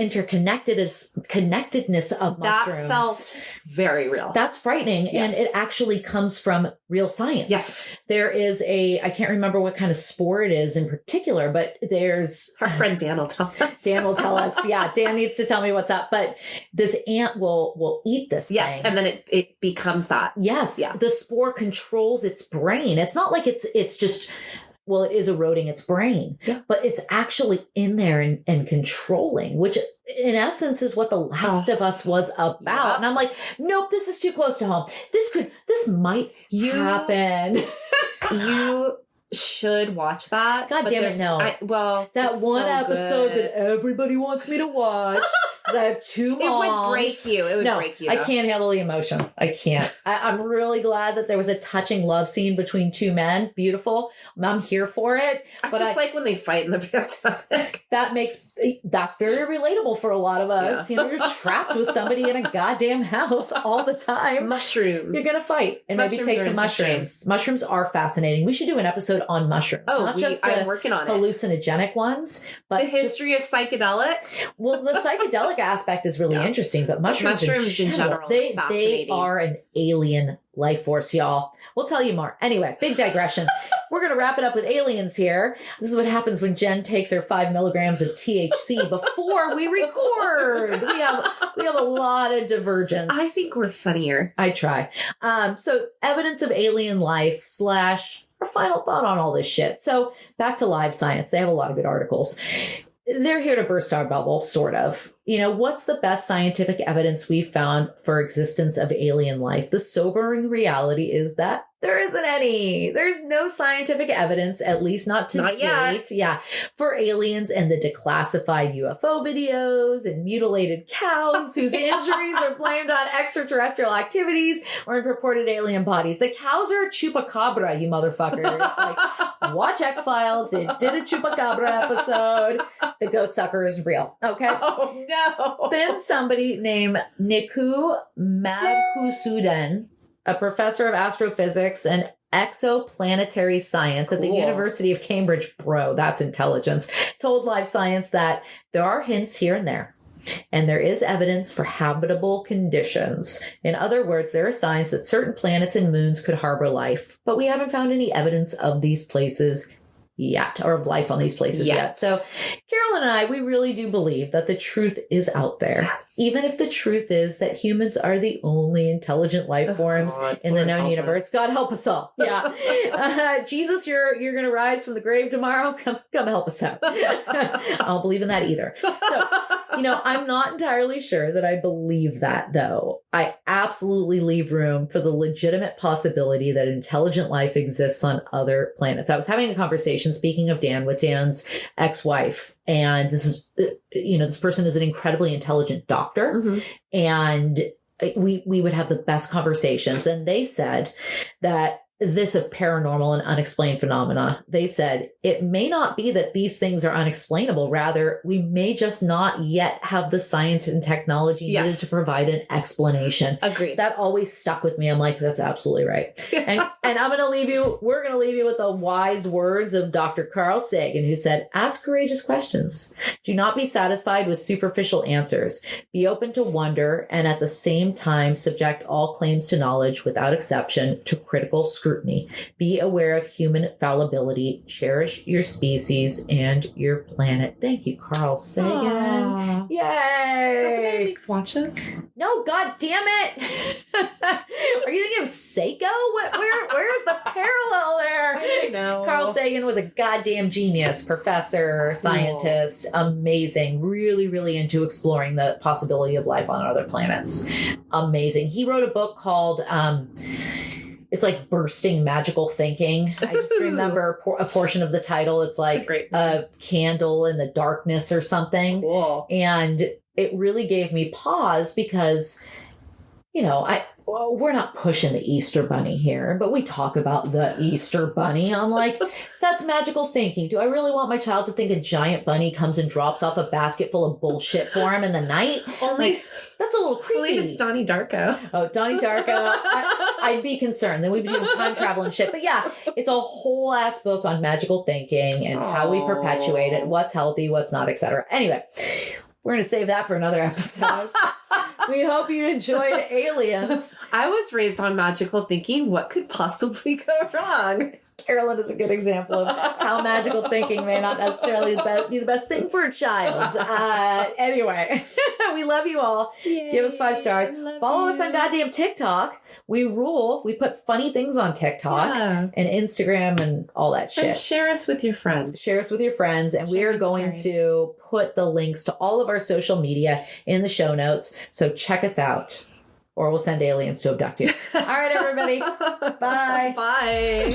connectedness of mushrooms. That felt very real. That's frightening. Yes. And it actually comes from real science. Yes. There is I can't remember what kind of spore it is in particular, but there's our friend Dan will tell us. Dan will tell us. Yeah. Dan needs to tell me what's up. But this ant will eat this thing. And then it becomes that. Yes. Yeah. The spore controls its brain. It's not like it's just, well, it is eroding its brain, but it's actually in there and controlling, which in essence is what The Last of Us was about. Yeah. And I'm like, nope, this is too close to home. This might happen. You should watch that. God damn it, no. That one episode that everybody wants me to watch. because I have two moms. It would break you. It would break you. I can't handle the emotion. I can't. I'm really glad that there was a touching love scene between two men. Beautiful. I'm here for it. I just like when they fight in the pandemic. That's very relatable for a lot of us. Yeah. You're trapped with somebody in a goddamn house all the time. Mushrooms. You're gonna fight and maybe take some mushrooms. Mushrooms are fascinating. We should do an episode on mushrooms. Oh, I'm working on hallucinogenic ones, but the history of psychedelics. Well, the psychedelic aspect is really interesting, but mushrooms in general, they are an alien life force, y'all. We'll tell you more. Anyway, big digression. We're going to wrap it up with aliens here. This is what happens when Jen takes her 5 milligrams of THC before we record. We have a lot of divergence. I think we're funnier. I try. So evidence of alien life / our final thought on all this shit. So back to Live Science. They have a lot of good articles. They're here to burst our bubble, sort of. What's the best scientific evidence we've found for existence of alien life? The sobering reality is that there isn't any. There's no scientific evidence, at least not to date. Yet. Yeah, for aliens and the declassified UFO videos and mutilated cows whose injuries are blamed on extraterrestrial activities or in purported alien bodies. The cows are a chupacabra, you motherfuckers. Like, watch X-Files. They did a chupacabra episode. The goat sucker is real. Okay? Oh, no. Then somebody named Niku Madhusudan, a professor of astrophysics and exoplanetary science at the University of Cambridge, bro, that's intelligence, told Live Science that there are hints here and there, and there is evidence for habitable conditions. In other words, there are signs that certain planets and moons could harbor life, but we haven't found any evidence of these places yet, or of life on these places yet. So Carolyn and I, we really do believe that the truth is out there. Yes. Even if the truth is that humans are the only intelligent life forms in the known universe. God help us all. Yeah. Jesus, you're going to rise from the grave tomorrow. Come help us out. I don't believe in that either. So, I'm not entirely sure that I believe that, though. I absolutely leave room for the legitimate possibility that intelligent life exists on other planets. I was having a conversation, speaking of Dan, with Dan's ex-wife. And this is, this person is an incredibly intelligent doctor. Mm-hmm. And we would have the best conversations. And they said that this of paranormal and unexplained phenomena, they said it may not be that these things are unexplainable. Rather, we may just not yet have the science and technology needed to provide an explanation. Agreed. That always stuck with me. I'm like, that's absolutely right. And we're going to leave you with the wise words of Dr. Carl Sagan, who said, ask courageous questions. Do not be satisfied with superficial answers. Be open to wonder, and at the same time, subject all claims to knowledge without exception to critical scrutiny. Be aware of human fallibility. Cherish your species and your planet. Thank you, Carl Sagan. Aww. Yay! Is that the guy who makes watches? No, god damn it! Are you thinking of Seiko? Where's the parallel there? I don't know. Carl Sagan was a goddamn genius, professor, scientist, amazing, really, really into exploring the possibility of life on other planets. Amazing. He wrote a book called it's like Bursting Magical Thinking. I just remember a portion of the title. It's like a candle in the darkness or something. Cool. And it really gave me pause because, we're not pushing the Easter Bunny here, but we talk about the Easter Bunny. I'm like, that's magical thinking. Do I really want my child to think a giant bunny comes and drops off a basket full of bullshit for him in the night? That's a little creepy. I believe it's Donnie Darko. Oh, Donnie Darko. I'd be concerned. Then we'd be doing time travel and shit. But yeah, it's a whole ass book on magical thinking and how we perpetuate it, what's healthy, what's not, etc. Anyway, we're going to save that for another episode. We hope you enjoyed Aliens. I was raised on magical thinking. What could possibly go wrong? Carolyn is a good example of how magical thinking may not necessarily be the best thing for a child. Anyway, we love you all. Yay, give us 5 stars. Follow us on goddamn TikTok. We rule. We put funny things on TikTok and Instagram and all that shit. And share us with your friends. Share us with your friends. And we are going to put the links to all of our social media in the show notes. So check us out. Or we'll send aliens to abduct you. All right, everybody. Bye. Bye.